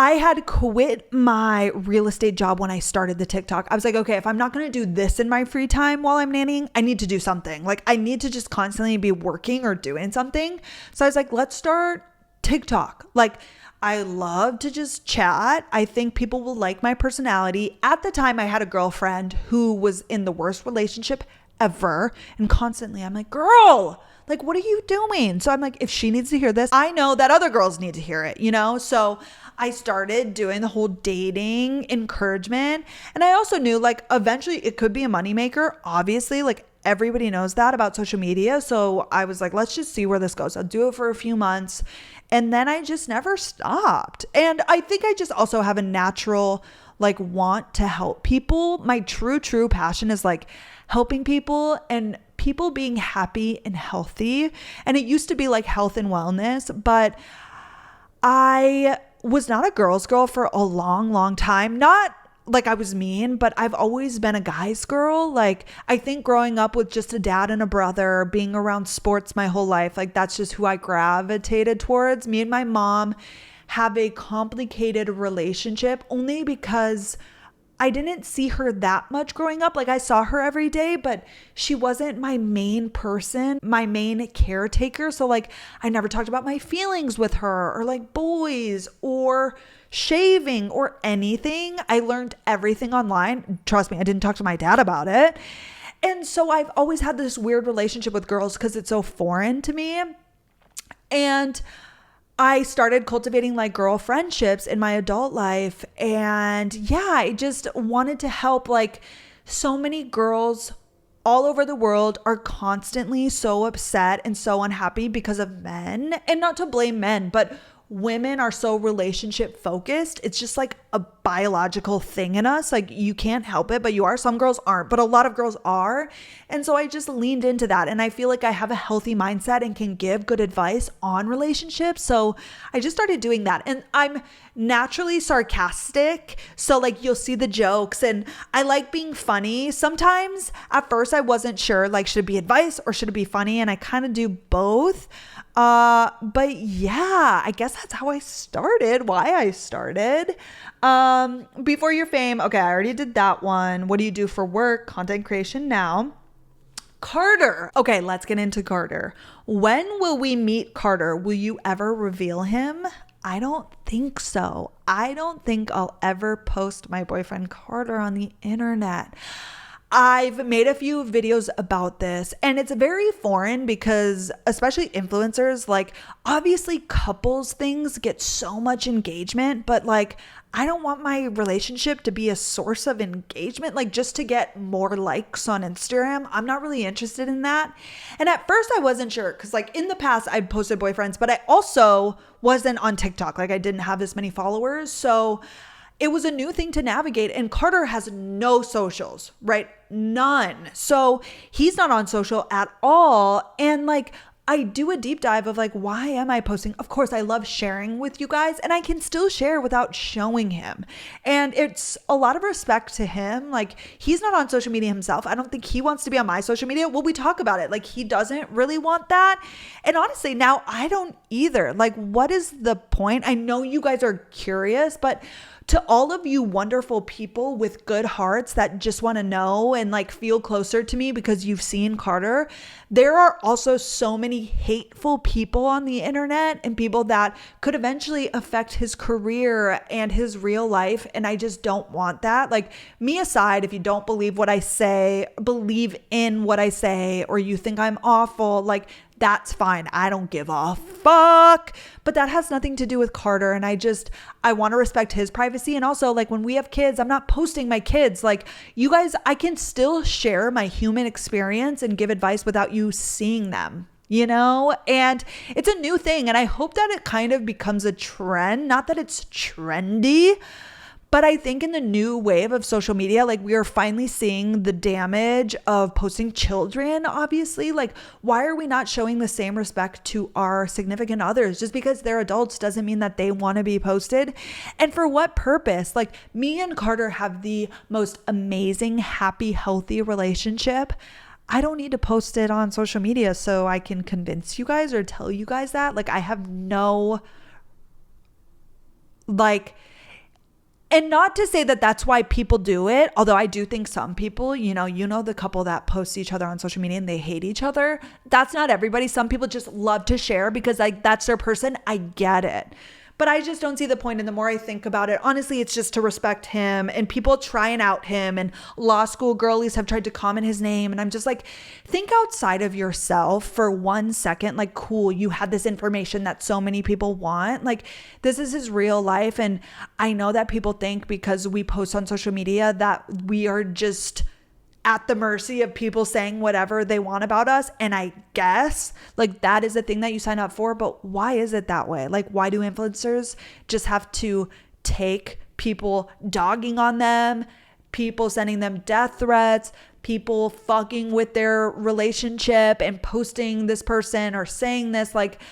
I had quit my real estate job when I started the TikTok. I was like, okay, if I'm not going to do this in my free time while I'm nannying, I need to do something. Like, I need to just constantly be working or doing something. So I was like, let's start TikTok. Like, I love to just chat. I think people will like my personality. At the time, I had a girlfriend who was in the worst relationship ever. And constantly, I'm like, girl, like, what are you doing? So I'm like, if she needs to hear this, I know that other girls need to hear it, you know? So I started doing the whole dating encouragement. And I also knew, like, eventually it could be a moneymaker. Obviously, like, everybody knows that about social media. So I was like, let's just see where this goes. I'll do it for a few months. And then I just never stopped. And I think I just also have a natural, like, want to help people. My true passion is like helping people and people being happy and healthy. And it used to be like health and wellness, but I was not a girl's girl for a long time. Not like I was mean, but I've always been a guy's girl. Like, I think growing up with just a dad and a brother, being around sports my whole life, like, that's just who I gravitated towards. Me and my mom have a complicated relationship only because I didn't see her that much growing up. Like, I saw her every day, but she wasn't my main person, my main caretaker. So like, I never talked about my feelings with her, or like boys or shaving or anything. I learned everything online. Trust me, I didn't talk to my dad about it. And so I've always had this weird relationship with girls because it's so foreign to me. And I started cultivating like girl friendships in my adult life. And yeah, I just wanted to help. Like, so many girls all over the world are constantly so upset and so unhappy because of men. And not to blame men, but women are so relationship focused. It's just like a biological thing in us. Like, you can't help it, but you are. Some girls aren't, but a lot of girls are. And so I just leaned into that. And I feel like I have a healthy mindset and can give good advice on relationships. So I just started doing that. And I'm naturally sarcastic. So like, you'll see the jokes, and I like being funny. Sometimes at first I wasn't sure, like, should it be advice or should it be funny? And I kind of do both. But yeah, I guess that's how I started, why I started. Before your fame. Okay, I already did that one. What do you do for work? Content creation now. Carter. Okay, let's get into Carter. When will we meet Carter? Will you ever reveal him? I don't think so. I don't think I'll ever post my boyfriend Carter on the internet. I've made a few videos about this, and it's very foreign because especially influencers, like, obviously couples things get so much engagement, but like, I don't want my relationship to be a source of engagement, like just to get more likes on Instagram. I'm not really interested in that. And at first I wasn't sure because like in the past I posted boyfriends, but I also wasn't on TikTok. Like, I didn't have this many followers. So it was a new thing to navigate, and Carter has no socials, right? None. So he's not on social at all. And like, I do a deep dive of like, why am I posting? Of course, I love sharing with you guys, and I can still share without showing him. And it's a lot of respect to him. Like, he's not on social media himself. I don't think he wants to be on my social media. Well, we talk about it. Like, he doesn't really want that. And honestly, now I don't either. Like, what is the point? I know you guys are curious, but To all of you wonderful people with good hearts that just want to know and like feel closer to me because you've seen Carter, there are also so many hateful people on the internet and people that could eventually affect his career and his real life. And I just don't want that. Like, me aside, if you don't believe what I say, believe in what I say, or you think I'm awful, like, that's fine. I don't give a fuck. But that has nothing to do with Carter. And I want to respect his privacy. And also, like, when we have kids, I'm not posting my kids. Like, you guys, I can still share my human experience and give advice without you seeing them, you know? And it's a new thing. And I hope that it kind of becomes a trend. Not that it's trendy, but I think in the new wave of social media, like, we are finally seeing the damage of posting children, obviously. Like, why are we not showing the same respect to our significant others? Just because they're adults doesn't mean that they want to be posted. And for what purpose? Like, me and Carter have the most amazing, happy, healthy relationship. I don't need to post it on social media so I can convince you guys or tell you guys that. Like, I have no, like... And not to say that that's why people do it, although I do think some people, you know the couple that post each other on social media and they hate each other. That's not everybody. Some people just love to share because, like, that's their person. I get it. But I just don't see the point. And the more I think about it, honestly, it's just to respect him. And people try and out him. And law school girlies have tried to comment his name. And I'm just like, think outside of yourself for 1 second. Like, cool, you had this information that so many people want. Like, this is his real life. And I know that people think because we post on social media that we are just at the mercy of people saying whatever they want about us. And I guess, like, that is a thing that you sign up for, but why is it that way? Like, why do influencers just have to take people dogging on them, people sending them death threats, people fucking with their relationship and posting this person or saying this? Like,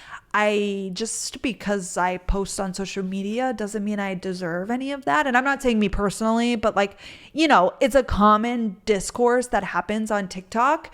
just because I post on social media doesn't mean I deserve any of that. And I'm not saying me personally, but, like, it's a common discourse that happens on TikTok.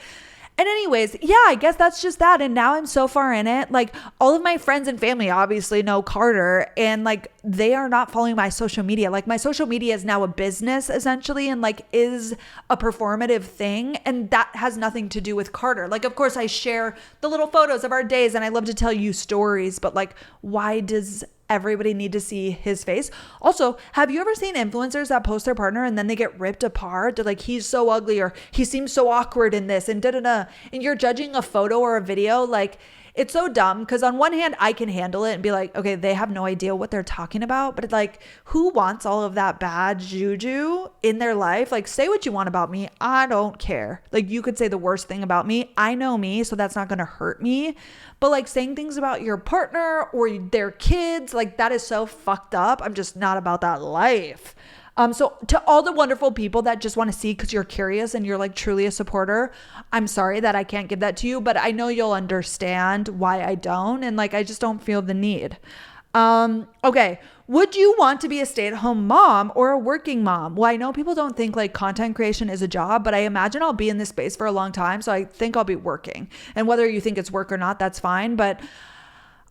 And anyways, yeah, I guess that's just that. And now I'm so far in it. Like, all of my friends and family obviously know Carter, and, like, they are not following my social media. Like, my social media is now a business essentially, and, like, is a performative thing. And that has nothing to do with Carter. Like, of course I share the little photos of our days and I love to tell you stories, but, like, why does everybody need to see his face? Also, have you ever seen influencers that post their partner and then they get ripped apart? They're like, he's so ugly, or he seems so awkward in this, and da-da-da. And you're judging a photo or a video. Like, it's so dumb, because on one hand, I can handle it and be like, okay, they have no idea what they're talking about. But, like, who wants all of that bad juju in their life? Like, say what you want about me. I don't care. Like, you could say the worst thing about me. I know me, so that's not going to hurt me. But, like, saying things about your partner or their kids, like, that is so fucked up. I'm just not about that life. So to all the wonderful people that just want to see because you're curious and you're, like, truly a supporter, I'm sorry that I can't give that to you, but I know you'll understand why I don't. And, like, I just don't feel the need. Okay. Would you want to be a stay-at-home mom or a working mom? Well, I know people don't think, like, content creation is a job, but I imagine I'll be in this space for a long time. So I think I'll be working, and whether you think it's work or not, that's fine. But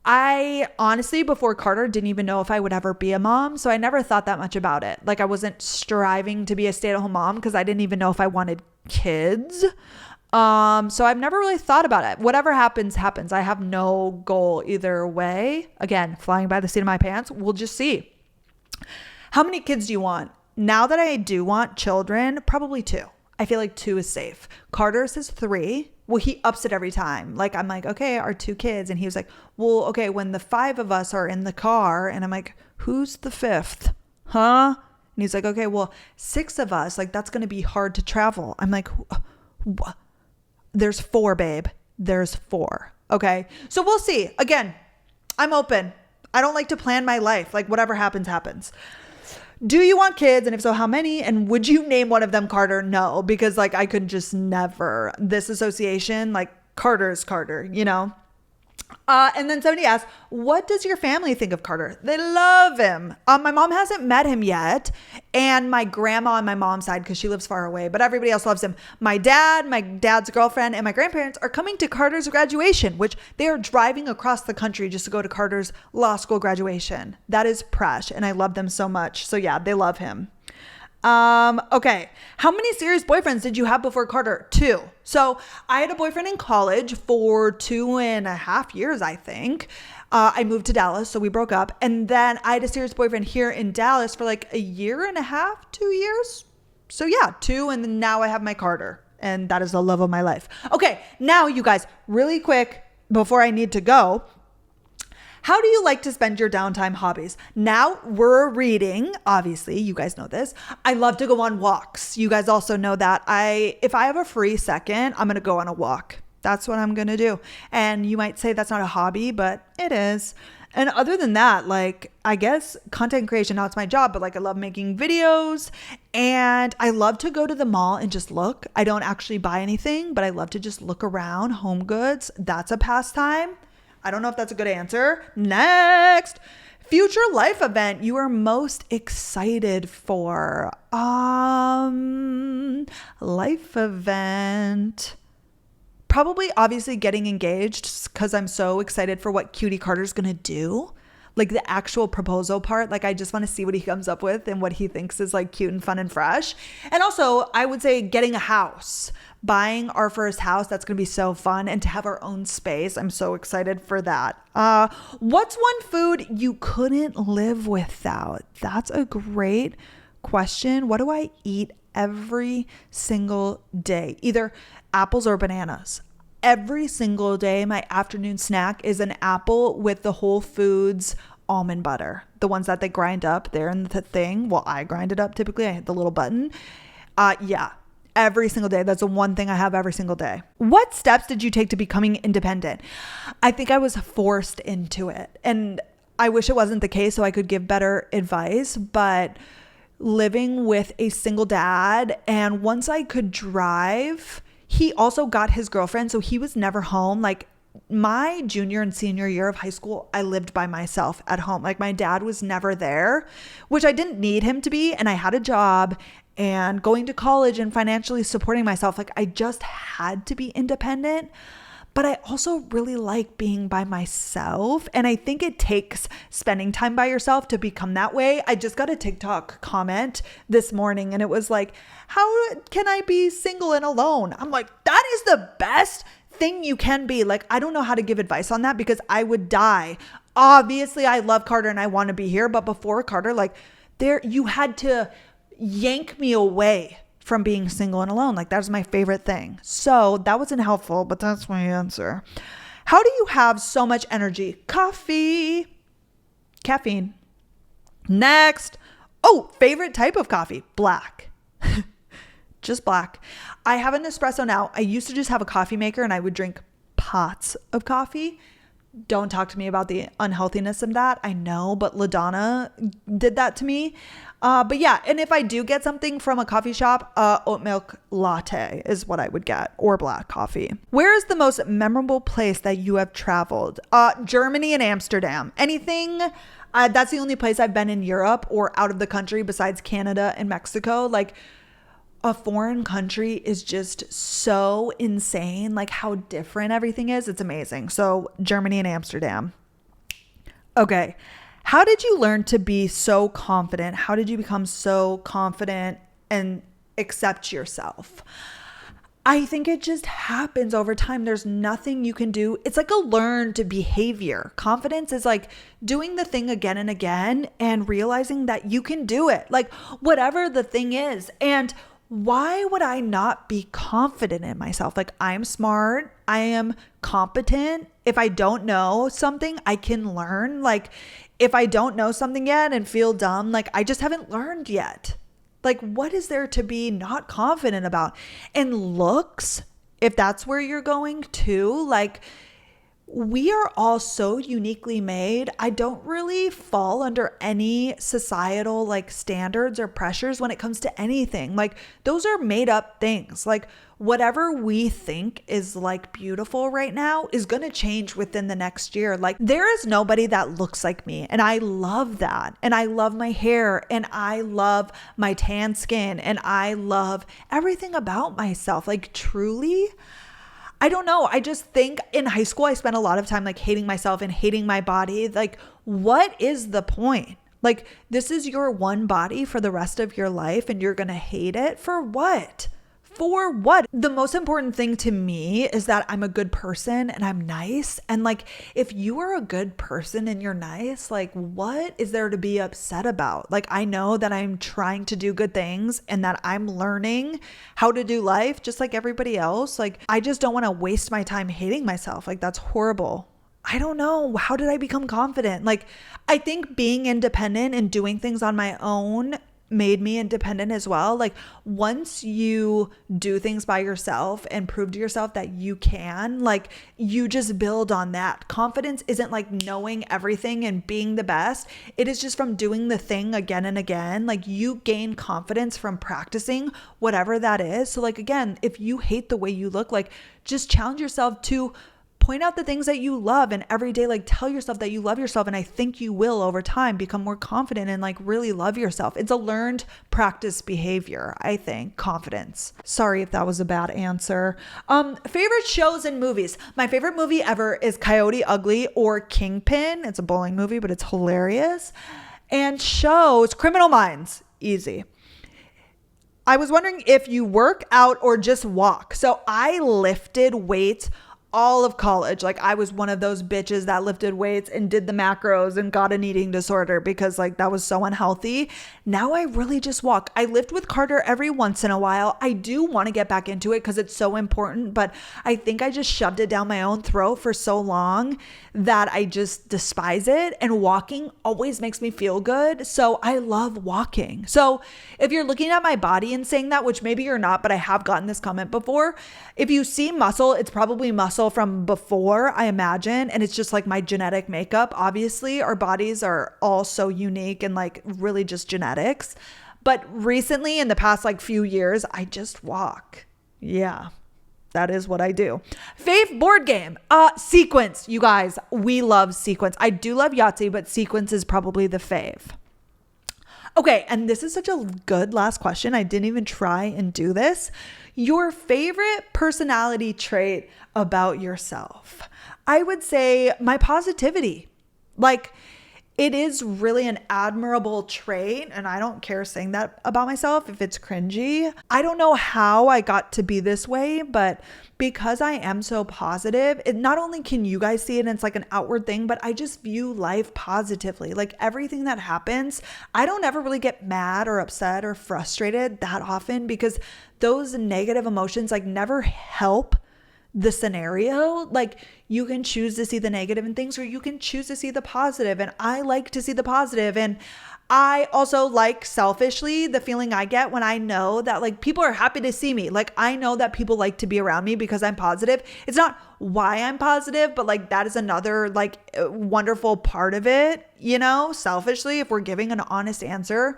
I honestly, before Carter, didn't even know if I would ever be a mom. So I never thought that much about it. Like, I wasn't striving to be a stay-at-home mom because I didn't even know if I wanted kids. So I've never really thought about it. Whatever happens, happens. I have no goal either way. Again, flying by the seat of my pants. We'll just see. How many kids do you want? Now that I do want children, probably 2. I feel like 2 is safe. Carter says 3. Well, he ups it every time. Like, I'm like, okay, our 2 kids. And he was like, well, okay, when the 5 of us are in the car. And I'm like, who's the 5th? Huh? And he's like, okay, well, 6 of us, like, that's going to be hard to travel. I'm like, what? There's 4, babe. There's 4. Okay. So we'll see. Again, I'm open. I don't like to plan my life. Like, whatever happens, happens. Do you want kids? And if so, how many? And would you name one of them Carter? No, because, like, I could just never. This association, like, Carter's Carter, you know? And then somebody asked, what does your family think of Carter? They love him. My mom hasn't met him yet. And my grandma on my mom's side, because she lives far away, but everybody else loves him. My dad, my dad's girlfriend, and my grandparents are coming to Carter's graduation, which they are driving across the country just to go to Carter's law school graduation. That is fresh. And I love them so much. So yeah, they love him. Okay. How many serious boyfriends did you have before Carter? 2. So I had a boyfriend in college for 2.5 years, I think. I moved to Dallas, so we broke up. And then I had a serious boyfriend here in Dallas for like 1.5 years, 2 years. So yeah, 2. And then now I have my Carter, and that is the love of my life. Okay. Now you guys, really quick before I need to go. How do you like to spend your downtime hobbies? Now we're reading, obviously, you guys know this. I love to go on walks. You guys also know that if I have a free second, I'm going to go on a walk. That's what I'm going to do. And you might say that's not a hobby, but it is. And other than that, like, I guess content creation, now it's my job, but like I love making videos and I love to go to the mall and just look. I don't actually buy anything, but I love to just look around. Home goods, that's a pastime. I don't know if that's a good answer. Next, future life event you are most excited for. Life event. Probably obviously getting engaged because I'm so excited for what Cutie Carter's going to do. Like the actual proposal part. Like I just want to see what he comes up with and what he thinks is like cute and fun and fresh. And also I would say getting a house. Buying our first house, that's going to be so fun, and to have our own space. I'm so excited for that. What's one food you couldn't live without? That's a great question. What do I eat every single day? Either apples or bananas. Every single day, my afternoon snack is an apple with the Whole Foods almond butter. The ones that they grind up there in the thing. Well, I grind it up typically. I hit the little button. Yeah. Every single day. That's the one thing I have every single day. What steps did you take to becoming independent? I think I was forced into it. And I wish it wasn't the case so I could give better advice. But living with a single dad, and once I could drive, he also got his girlfriend. So he was never home. Like my junior and senior year of high school, I lived by myself at home. Like my dad was never there, which I didn't need him to be. And I had a job and going to college and financially supporting myself. Like I just had to be independent, but I also really like being by myself. And I think it takes spending time by yourself to become that way. I just got a TikTok comment this morning and it was like, how can I be single and alone? I'm like, that is the best thing you can be. Like, I don't know how to give advice on that because I would die. Obviously I love Carter and I want to be here, but before Carter, like you had to yank me away from being single and alone. Like that's my favorite thing. So that wasn't helpful, but that's my answer. How do you have so much energy? Caffeine. Next. Oh, favorite type of coffee? Black. Just black. I have an espresso now. I used to just have a coffee maker and I would drink pots of coffee. Don't talk to me about the unhealthiness of that. I know, but LaDonna did that to me. But yeah, and if I do get something from a coffee shop, oat milk latte is what I would get, or black coffee. Where is the most memorable place that you have traveled? Germany and Amsterdam. Anything? That's the only place I've been in Europe or out of the country besides Canada and Mexico. Like a foreign country is just so insane, like how different everything is. It's amazing. So Germany and Amsterdam. Okay. How did you learn to be so confident? How did you become so confident and accept yourself? I think it just happens over time. There's nothing you can do. It's like a learned behavior. Confidence is like doing the thing again and again and realizing that you can do it, like whatever the thing is. And why would I not be confident in myself? Like I'm smart. I am competent. If I don't know something, I can learn. Like if I don't know something yet and feel dumb, like I just haven't learned yet. Like what is there to be not confident about? And looks, if that's where you're going to, like we are all so uniquely made. I don't really fall under any societal like standards or pressures when it comes to anything. Like those are made up things. Like whatever we think is like beautiful right now is going to change within the next year. Like there is nobody that looks like me. And I love that. And I love my hair and I love my tan skin and I love everything about myself. Like truly, I don't know. I just think in high school, I spent a lot of time like hating myself and hating my body. Like, what is the point? Like, this is your one body for the rest of your life and you're going to hate it for what? For what? The most important thing to me is that I'm a good person and I'm nice. And like, if you are a good person and you're nice, like what is there to be upset about? Like, I know that I'm trying to do good things and that I'm learning how to do life just like everybody else. Like, I just don't want to waste my time hating myself. Like, that's horrible. I don't know. How did I become confident? Like, I think being independent and doing things on my own made me independent as well. Like once you do things by yourself and prove to yourself that you can, like you just build on that. Confidence isn't like knowing everything and being the best. It is just from doing the thing again and again. Like you gain confidence from practicing whatever that is. So like, again, if you hate the way you look, like just challenge yourself to point out the things that you love and every day, like tell yourself that you love yourself. And I think you will over time become more confident and like really love yourself. It's a learned practice behavior, I think, confidence. Sorry if that was a bad answer. Favorite shows and movies. My favorite movie ever is Coyote Ugly or Kingpin. It's a bowling movie, but it's hilarious. And shows, Criminal Minds, easy. I was wondering if you work out or just walk. So I lifted weights all of college. Like I was one of those bitches that lifted weights and did the macros and got an eating disorder because like that was so unhealthy. Now I really just walk. I lift with Carter every once in a while. I do want to get back into it because it's so important, but I think I just shoved it down my own throat for so long that I just despise it. And walking always makes me feel good. So I love walking. So if you're looking at my body and saying that, which maybe you're not, but I have gotten this comment before, if you see muscle, it's probably muscle from before, I imagine. And it's just like my genetic makeup. Obviously, our bodies are all so unique and like really just genetics. But recently, in the past like few years, I just walk. Yeah, that is what I do. Fave board game. Sequence. You guys, we love Sequence. I do love Yahtzee, but Sequence is probably the fave. Okay, and this is such a good last question. I didn't even try and do this. Your favorite personality trait about yourself? I would say my positivity. Like, it is really an admirable trait, and I don't care saying that about myself if it's cringy. I don't know how I got to be this way, but because I am so positive, it not only can you guys see it and it's like an outward thing, but I just view life positively. Like everything that happens, I don't ever really get mad or upset or frustrated that often because those negative emotions like never help the scenario. Like you can choose to see the negative in things or you can choose to see the positive. And I like to see the positive. And I also like selfishly the feeling I get when I know that like people are happy to see me. Like I know that people like to be around me because I'm positive. It's not why I'm positive, but like that is another like wonderful part of it, you know, selfishly, if we're giving an honest answer.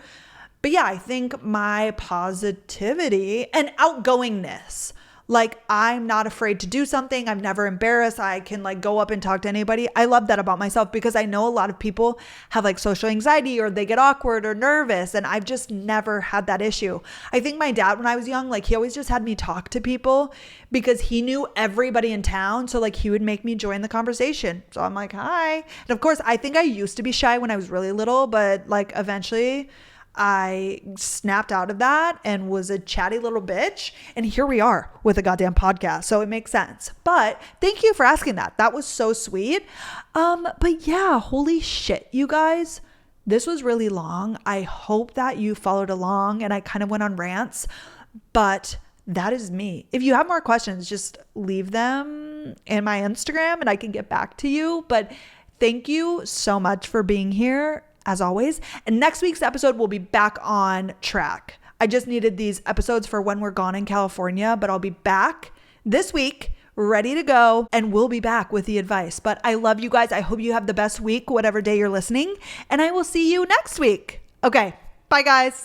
But yeah, I think my positivity and outgoingness, like I'm not afraid to do something. I'm never embarrassed. I can like go up and talk to anybody. I love that about myself because I know a lot of people have like social anxiety or they get awkward or nervous. And I've just never had that issue. I think my dad, when I was young, like he always just had me talk to people because he knew everybody in town. So like he would make me join the conversation. So I'm like, hi. And of course, I think I used to be shy when I was really little, but like eventually I snapped out of that and was a chatty little bitch. And here we are with a goddamn podcast. So it makes sense. But thank you for asking that. That was so sweet. But yeah, holy shit, you guys. This was really long. I hope that you followed along and I kind of went on rants, but that is me. If you have more questions, just leave them in my Instagram and I can get back to you. But thank you so much for being here. As always. And next week's episode will be back on track. I just needed these episodes for when we're gone in California, but I'll be back this week, ready to go, and we'll be back with the advice. But I love you guys. I hope you have the best week, whatever day you're listening, and I will see you next week. Okay, bye guys.